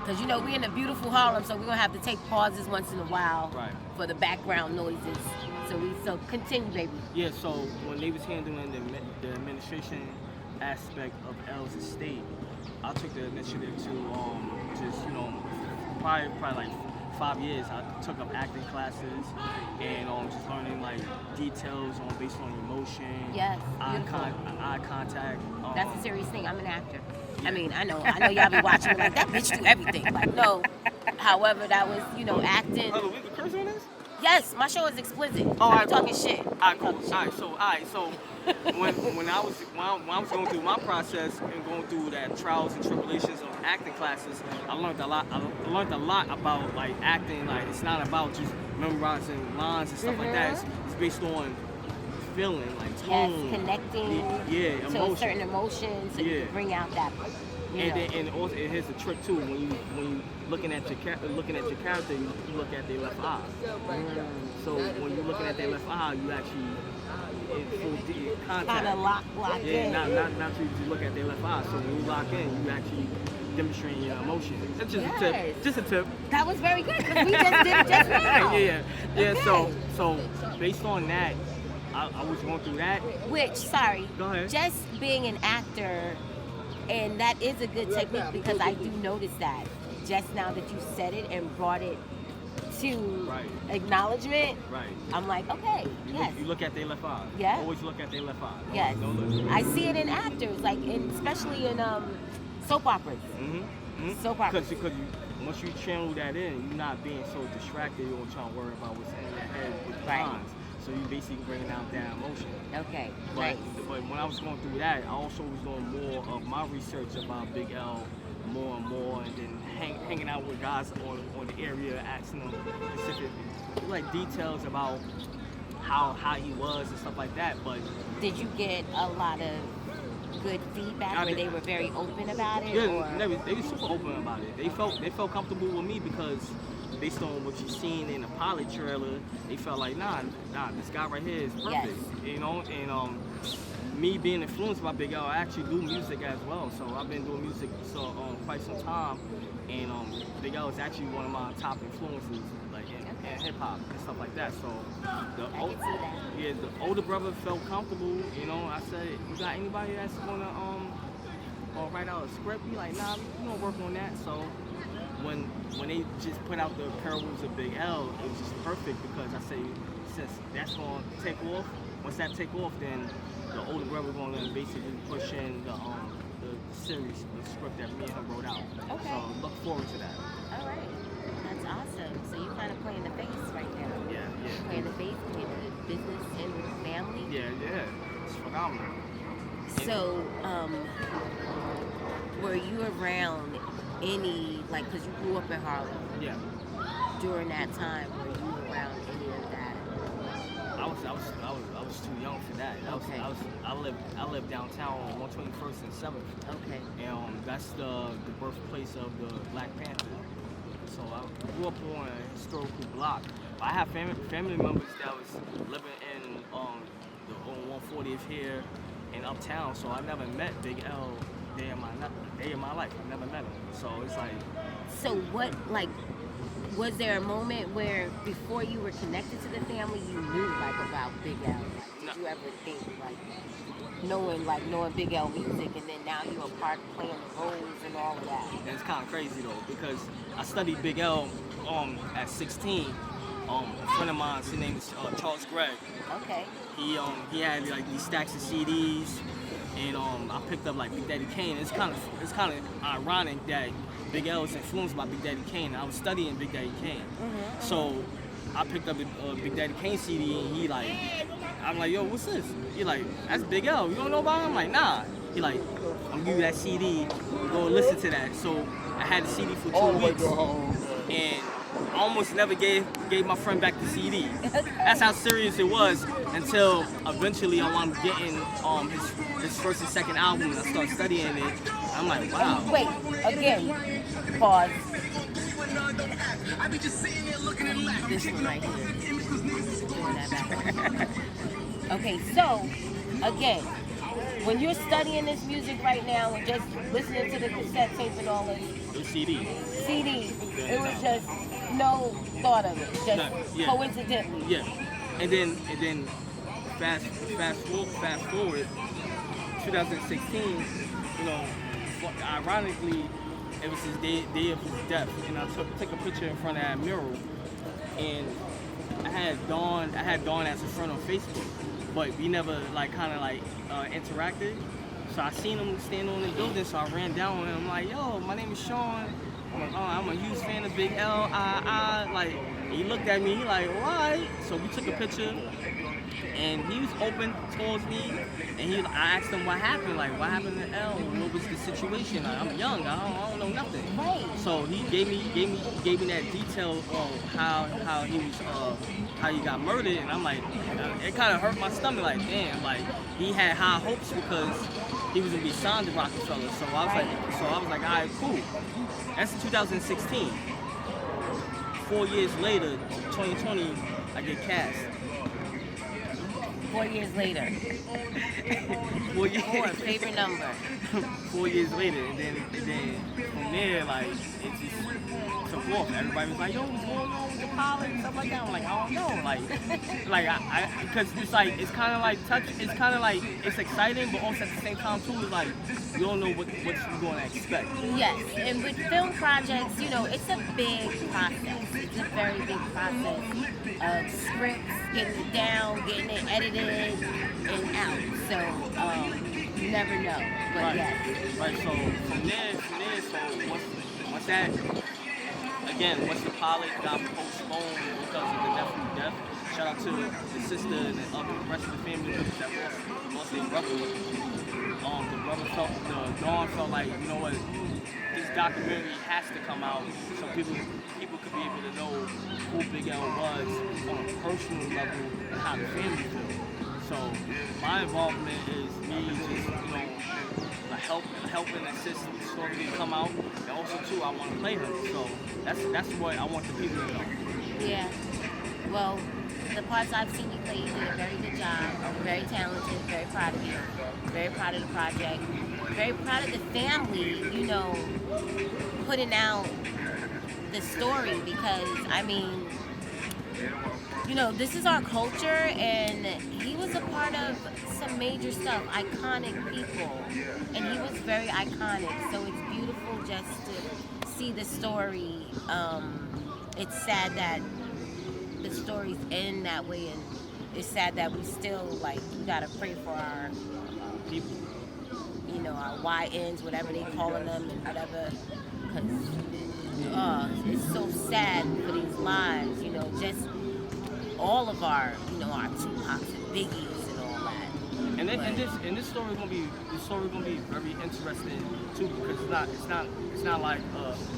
Because, you know, we're in a beautiful Harlem, so we're going to have to take pauses once in a while for the background noises. So continue, baby. Yeah, so when they was handling the administration aspect of L's estate, I took the initiative to just, you know, probably like 5 years, I took up acting classes and just learning like details based on emotion, yes, eye contact. That's a serious thing. I'm an actor. I mean, I know y'all be watching me like that bitch do everything. Like, no. However, that was, you know, acting. Oh, we can curse on this? Yes, my show is explicit. Oh, I'm talking shit. Alright, cool. Alright, so when I was going through my process and going through that trials and tribulations of acting classes, I learned a lot. I learned a lot about like acting. Like it's not about just memorizing lines and stuff like that. It's based on feeling, like tone, connecting to emotion. Certain emotions, so you can bring out that. And also, here's the trick too. When you looking at your character, you look at their left eye. So when you're looking at their left eye, you actually in full contact. Kind of lock in. Not to look at their left eye. So when you lock in, you actually demonstrating your emotion. That's just a tip. Just a tip. That was very good because we just did it just now. Yeah. Okay. So based on that, I was going through that. Go ahead. Just being an actor. And that is a good technique because I do notice that just now that you said it and brought it to acknowledgement. Right. I'm like, okay, You look at their left eye. Yeah. Always look at their left eye. Yes. Don't look. I see it in actors, like especially in soap operas. Soap operas. Because once you channel that in, you're not being so distracted or trying to worry about what's in your head with the lines. So you basically bringing out that emotion. Okay. But when I was going through that, I also was doing more of my research about Big L more and more, and then hanging out with guys on the area, asking them specific like details about how he was and stuff like that. But did you get a lot of good feedback where they were very open about it? Yeah, they were super open about it. They felt comfortable with me because based on what you've seen in the pilot trailer, they felt like, nah, this guy right here is perfect. Yes. You know, and me being influenced by Big L, I actually do music as well. So I've been doing music quite some time, and Big L is actually one of my top influences, like in hip hop and stuff like that. So the older brother felt comfortable. You know, I said, you got anybody that's gonna write out a script? He like, nah, we gonna work on that. So when they just put out the Parables of Big L, it was just perfect because I say, since that's gonna take off, once that take off, then the older brother gonna basically push in the series, the script that me and him wrote out. Okay. So look forward to that. All right. That's awesome. So you kind of playing the face right now. Yeah. Playing the face in the business and with the family. Yeah. It's phenomenal. So, were you around any, like, because you grew up in Harlem? Yeah. During that time, were you around any of that? I was too young for that. I lived downtown on 121st and 7th. Okay. And that's the birthplace of the Black Panther. So I grew up on a historical block. I have family members that was living in on 140th here in Uptown. So I never met Big L day in my life. I never met him. So it's like. So what, like, was there a moment where before you were connected to the family, you knew like about Big L? Like, did you ever think like knowing Big L music, and then now you're a part of playing the roles and all of that? And it's kind of crazy though, because I studied Big L at 16. A friend of mine, his name is Charles Gregg. Okay. He had like these stacks of CDs, and I picked up like Big Daddy Kane. It's kind of ironic that Big L is influenced by Big Daddy Kane. I was studying Big Daddy Kane, so I picked up a Big Daddy Kane CD, and I'm like, yo, what's this? He like, that's Big L. You don't know about him? I'm like, nah. He like, I'm gonna give you that CD. Go listen to that. So I had the CD for 2 weeks, and I almost never gave my friend back the CD. That's how serious it was until eventually I wound up getting his first and second album, and I started studying it. I'm like, wow. Wait, again, pause. This one right here. Okay, so again, when you're studying this music right now and just listening to the cassette tape and all this, It was CD. CD. It was just no thought of it, just No, yeah. coincidentally. Yeah. And then fast forward 2016, you know, ironically, it was his day of his death, and I took a picture in front of that mural, and I had Dawn as a friend on Facebook, but we never interacted. So I seen him stand on the building, so I ran down and I'm like, yo, my name is Sean. I'm a huge fan of Big L. Like, he looked at me, he like, why? So we took a picture, and he was open towards me, and I asked him what happened, what happened to L? What was the situation? Like, I'm young, I don't know nothing. Right. So he gave me that detail of how he got murdered, and I'm like, it kind of hurt my stomach, like, damn, like, he had high hopes because he was gonna be signed to Rockefeller. So I was like, all right, cool. That's in 2016. 4 years later, 2020, I get cast. 4 years later. 4 years. Favorite number. 4 years later, and then from there, like, it just took off. Everybody was like, yo, what's going on with the pilot and stuff like that. I'm like, I don't know, because it's kind of like touch. It's kind of like it's exciting, but also at the same time too, it's like you don't know what you're going to expect. Yes, and with film projects, it's a big process. It's a very big process of scripts, getting it down, getting it edited and out. So you never know. But right. yes. Right. So from there, so once that, again, once the pilot got postponed because of the nephew's death, shout out to the sister and the rest of the family members that lost their brother. Dawn felt like, you know what, this documentary has to come out so people could be able to know who Big L was on a personal level and how the family feels. So my involvement is me just, helping assist the story to come out, and also too, I want to play her. So that's what I want the people to know. Yeah. Well, the parts I've seen you play, you did a very good job. Very talented. Very proud of you. Very proud of the project. Very proud of the family. Putting out the story, because this is our culture, and he was a part of some major stuff, iconic people, and he was very iconic. So it's beautiful just to see the story. It's sad that the stories end that way, and it's sad that we still we gotta pray for our people, our YNs, whatever they calling them, and whatever, because it's so sad for these lives, just all of our, our Tupacs and Biggies and all that. And this story gonna be very interesting too, because it's not like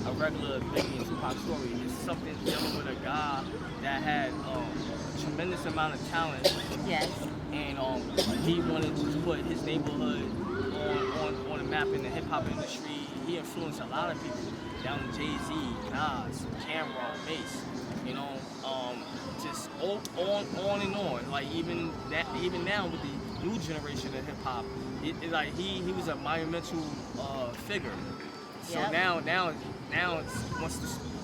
a regular Biggie and Tupac story. It's something dealing with a guy that had a tremendous amount of talent. Yes. And he wanted to put his neighborhood on the map in the hip hop industry. He influenced a lot of people, down to Jay-Z, Nas, Cameron, Mace. Just on and on. Like even now with the new generation of hip hop, he was a monumental figure. So yep. now it's, once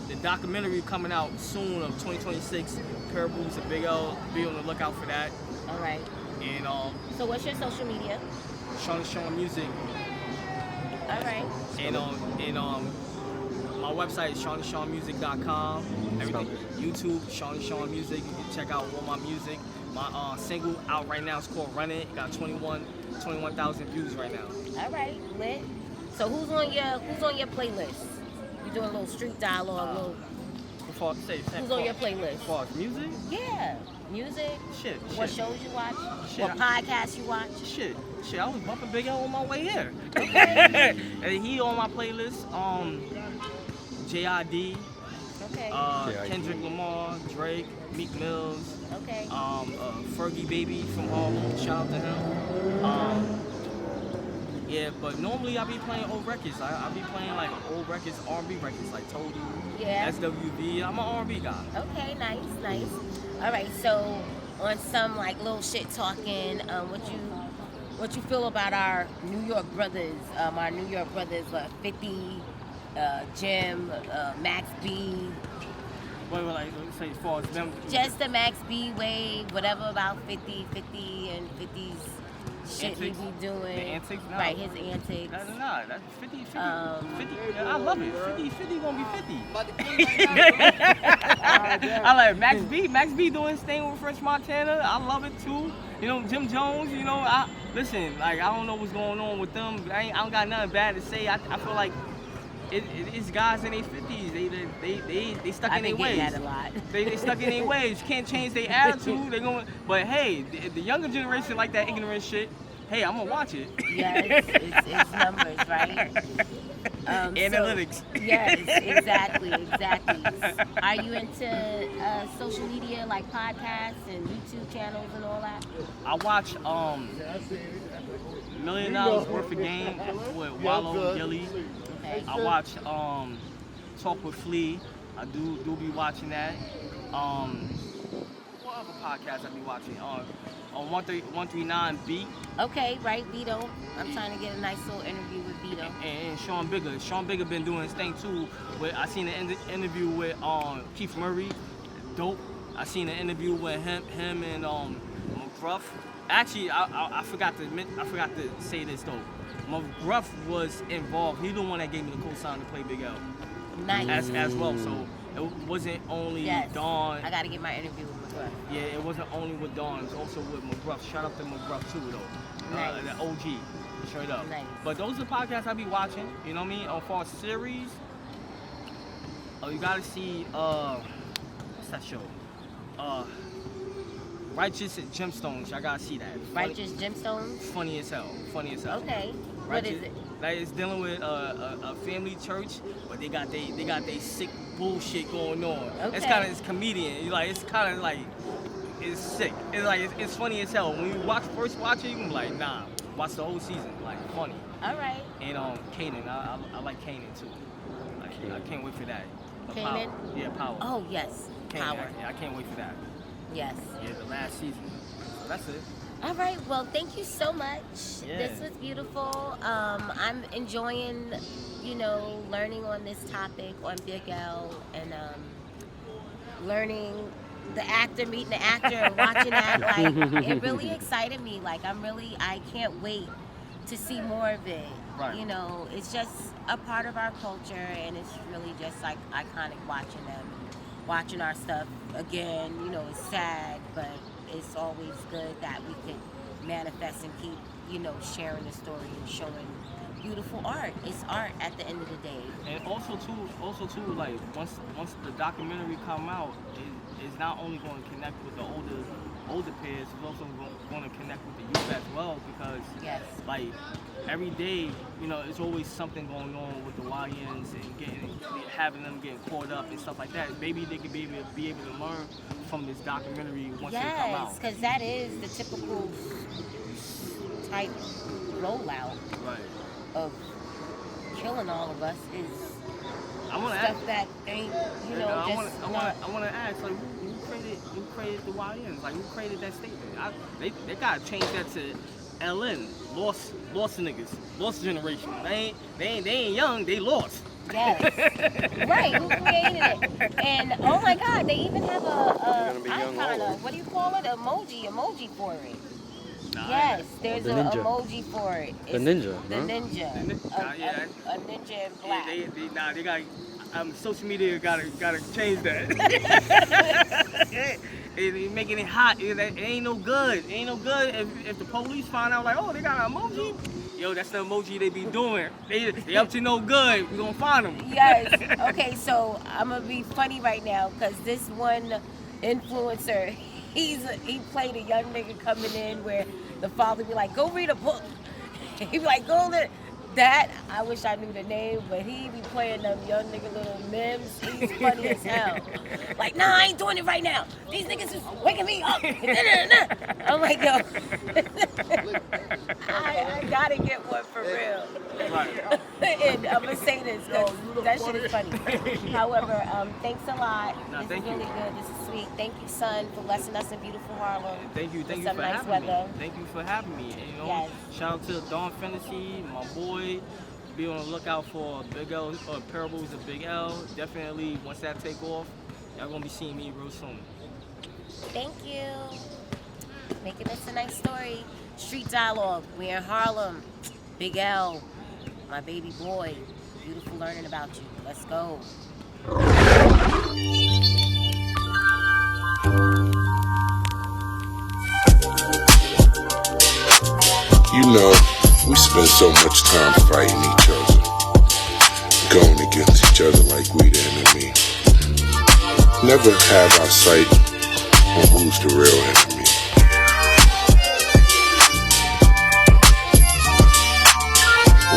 the documentary coming out soon of 2026, Parables of Big L, be on the lookout for that. All right. And so what's your social media? Sean Music. All right. And my website is SeanMusic.com. Everything, YouTube, Sean Music. You can check out all my music. My single out right now is called Run It. It got 21,000 views right now. All right, lit. So who's on your playlist? You doing a little street dialogue, who's on your playlist? As far as music? Yeah, music. Shit. What shows you watch? Shit, what podcasts you watch? Shit. I was bumping Big L on my way here. Okay. And he on my playlist. J.I.D. Okay. Kendrick Lamar, Drake, Meek Mills. Okay. Fergie Baby from Harlem. Shout out to him. Yeah, but normally I be playing old records. I be playing like old records, R&B records, like Told You, yeah. SWV. I'm an R&B guy. Okay, nice. All right, so on some little shit talking, what you feel about our New York brothers? 50, Jim, Max B. What would I say as far as them? Just the Max B way, whatever about 50 and 50's shit he Antics? be doing. The antics? No. Right, his antics. No, that's 50, 50, 50. I love it. 50 gonna be 50. I like Max B. Max B doing his thing with French Montana. I love it too. You know, Jim Jones, you know, listen, like, I don't know what's going on with them. I don't got nothing bad to say. I feel like it's guys in their 50s. They stuck in their ways. That a lot. They stuck in their ways. You can't change their attitude. They going, but hey, the younger generation like that ignorant shit. Hey, I'm gonna watch it. Yes, it's numbers, right? Analytics. So, yes, exactly. Are you into social media like podcasts and YouTube channels and all that? I watch $1 Million Worth of Game with Wallow and Gilly. Okay. I watch Talk with Flea. I do be watching that. What other podcasts I be watching? On 139 Beat. Okay, right, Vito. I'm trying to get a nice little interview with Vito. And Sean Bigga. Sean Bigga been doing his thing too. I seen an interview with Keith Murray. Dope. I seen an interview with him and McGruff. Actually, I forgot to say this though. McGruff was involved. He the one that gave me the co-sign to play Big L. Nice. As well. So it wasn't only Dawn. I got to get my interview with McGruff. Yeah, it wasn't only with Dawn. It was also with McGruff. Shout out to McGruff too though. Nice. The OG. Straight up. Nice. But those are the podcasts I be watching. You know what I mean? On far series. Oh, you gotta see what's that show? Righteous Gemstones. I gotta see that. Righteous Gemstones? Funny as hell. Okay. What is it? Like, it's dealing with a family church, but they got they sick bullshit going on. Okay. It's comedian. It's sick. It's funny as hell. When you first watch it, you can be like, nah, watch the whole season. Like, funny. All right. And Kanan, I like Kanan too. I can't wait for that. Kanan? Power. Yeah, Power. Oh yes, Kanan, Power. I can't wait for that. Yes. Yeah, the last season. So that's it. All right. Well, thank you so much. Yeah. This was beautiful. I'm enjoying, learning on this topic on Big L and learning the actor, meeting the actor, and watching that. Like, it really excited me. Like, I can't wait to see more of it. Right. It's just a part of our culture, and it's really just like iconic watching them, watching our stuff again. It's sad, but it's always good that we can manifest and keep, sharing the story and showing beautiful art. It's art at the end of the day. And also too, like once the documentary come out, it's not only going to connect with the older peers, it's also going to connect with the youth as well, because like every day, it's always something going on with the YNs and having them getting caught up and stuff like that. Maybe they could be able to learn from this documentary once they come out. Yes, because that is the typical type rollout of killing all of us is stuff that ain't, I want to ask, like, who created the YNs? Like, who created that statement? They gotta change that to LN, lost niggas, lost generation. They ain't young, they lost. Yes. Right, who created it? And oh my God, they even have a icon, what do you call it? Emoji for it. Nah, yes, there's an ninja. emoji for it. The ninja. The ninja. Yeah. A ninja in black. They got social media gotta change that. They making it hot. It ain't no good. It ain't no good if the police find out, like, oh, they got an emoji. Yo, that's the emoji they be doing. They up to no good. We gonna find them. Yes. Okay, so I'm gonna be funny right now because this one influencer, he played a young nigga coming in where the father be like, go read a book. He be like, go read that. I wish I knew the name, but he be playing them young nigga little memes. He's funny as hell. Like, nah, I ain't doing it right now. These niggas is waking me up. I'm like, yo, I gotta get one for real. Right. And I'm gonna say this because that shit is funny. However, thanks a lot. Nah, this is really good. This is sweet. Thank you, son, for blessing us in beautiful Harlem. Thank you some for nice having weather. me. Thank you for having me. Yes. Shout out to Dawn Fantasy, my boy, be on the lookout for Big L or Parables of Big L. Definitely, once that take off, y'all gonna be seeing me real soon. Thank you. Making this a nice story. Street Dialogue. We're in Harlem. Big L, my baby boy. Beautiful learning about you. Let's go. You know, we spend so much time fighting each other, going against each other like we the enemy. Never have our sight on who's the real enemy.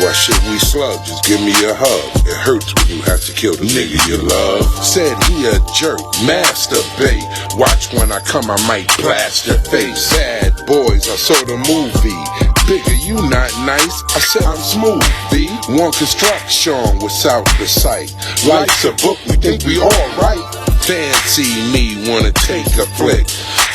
Why shouldn't we slug? Just give me a hug. It hurts when you have to kill the nigga you love. Said he a jerk, masturbate. Watch when I come, I might blast your face. Bad boys, I saw the movie. Bigger, you not nice. I said I'm smooth, B. One construction without the sight. Life's a book, we think we all right. Fancy me, wanna take a flick.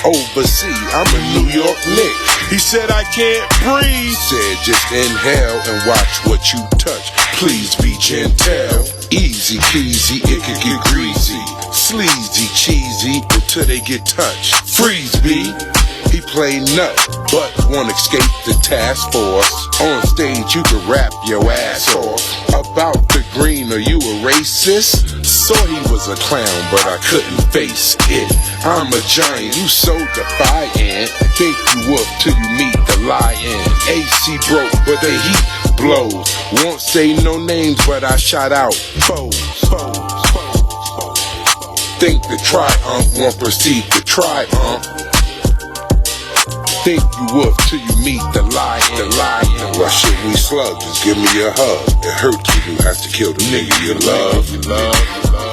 Overseas, I'm a New York Knick. He said I can't breathe. Said just inhale and watch what you touch. Please be gentle. Easy peasy, it could get greasy. Sleazy, cheesy, until they get touched. Freeze, B. He play nut, but won't escape the task force. On stage, you can rap your ass off. About the green, are you a racist? Saw he was a clown, but I couldn't face it. I'm a giant, you so defiant. Think you up till you meet the lion. AC broke, but the heat blows. Won't say no names, but I shot out foes. Think the triumph won't proceed to triumph. Think you up till you meet the lion. Why shouldn't we slug? Just give me a hug. It hurts when you have to kill the nigga you love.